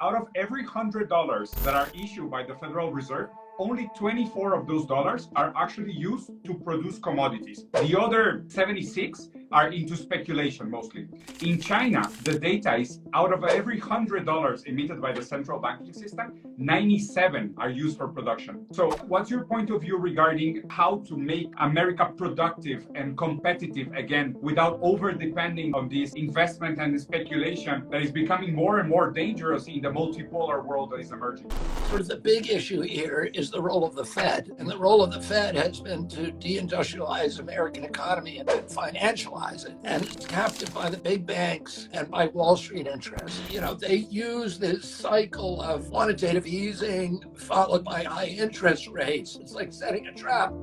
out of every $100 that are issued by the Federal Reserve, only 24 of those dollars are actually used to produce commodities. The other 76 are into speculation mostly. In China, the data is out of every $100 emitted by the central banking system, 97 are used for production. So what's your point of view regarding how to make America productive and competitive again without over-depending on this investment and speculation that is becoming more and more dangerous in the multipolar world that is emerging? Sort of the big issue here is the role of the Fed. And the role of the Fed has been to deindustrialize American economy and financialize it. And it's captured by the big banks and by Wall Street interests. You know, they use this cycle of quantitative easing followed by high interest rates. It's like setting a trap.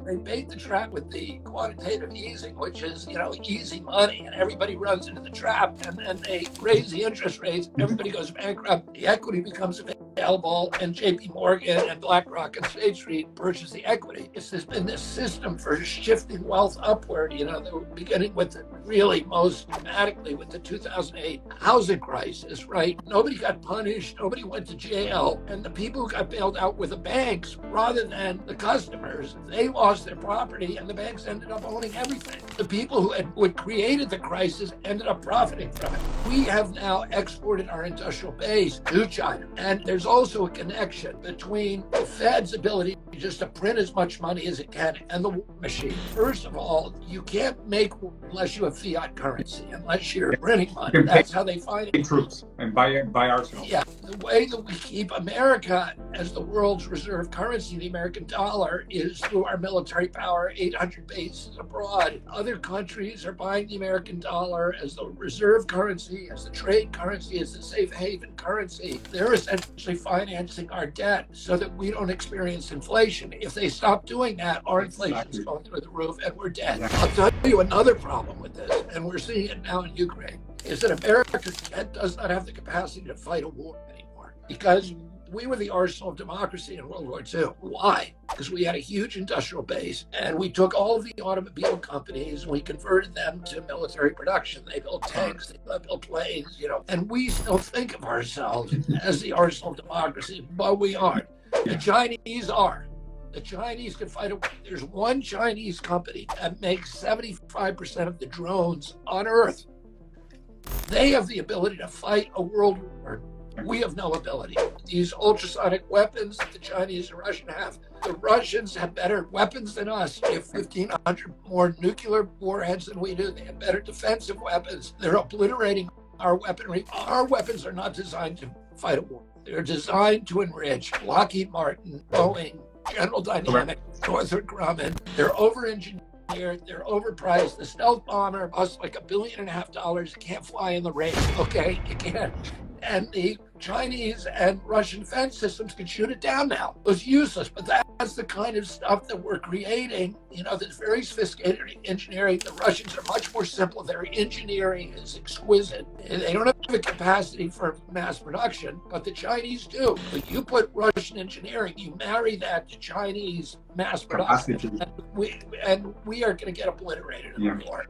They bait the trap with the quantitative easing, which is, you know, easy money, and everybody runs into the trap, and then they raise the interest rates, everybody goes bankrupt, the equity becomes available, and JP Morgan and BlackRock and State Street purchase the equity. There's been this system for shifting wealth upward, you know, beginning with really most dramatically with the 2008 housing crisis, right? Nobody got punished, nobody went to jail, and the people who got bailed out were the banks rather than the customers. They lost their property, and the banks ended up owning everything. The people who had created the crisis ended up profiting from it. We have now exported our industrial base to China, and there's also a connection between the Fed's ability just to print as much money as it can and the war machine. First of all, you can't make unless you have fiat currency, unless you're printing money. That's how they finance troops and buy arsenals. Yeah, the way that we keep America as the world's reserve currency, the American dollar, is through our military power, 800 bases abroad. Other countries are buying the American dollar as the reserve currency, as the trade currency, as the safe haven currency. They're essentially financing our debt so that we don't experience inflation. If they stop doing that, our inflation is going through the roof and we're dead. Yeah. I'll tell you another problem with this, and we're seeing it now in Ukraine, is that America does not have the capacity to fight a war anymore, because we were the arsenal of democracy in World War II. Why? Because we had a huge industrial base, and we took all of the automobile companies and we converted them to military production. They built tanks, they built planes, you know, and we still think of ourselves as the arsenal of democracy, but we aren't. The Chinese are. The Chinese can fight. There's one Chinese company that makes 75% of the drones on Earth. They have the ability to fight a world war. We have no ability. These ultrasonic weapons that the Chinese and Russian have, the Russians have better weapons than us. They have 1,500 more nuclear warheads than we do. They have better defensive weapons. They're obliterating our weaponry. Our weapons are not designed to fight a war. They're designed to enrich Lockheed Martin, Boeing, General Dynamics, Northrop Grumman. They're over-engineered, they're overpriced. The stealth bomber costs like $1.5 billion. It can't fly in the rain, okay? It can't. And the Chinese and Russian defense systems can shoot it down now. It was useless, but that's the kind of stuff that we're creating, you know, that's very sophisticated engineering. The Russians are much more simple. Their engineering is exquisite. They don't have the capacity for mass production, but the Chinese do. But you put Russian engineering, you marry that to Chinese mass production, and we are going to get obliterated in the war.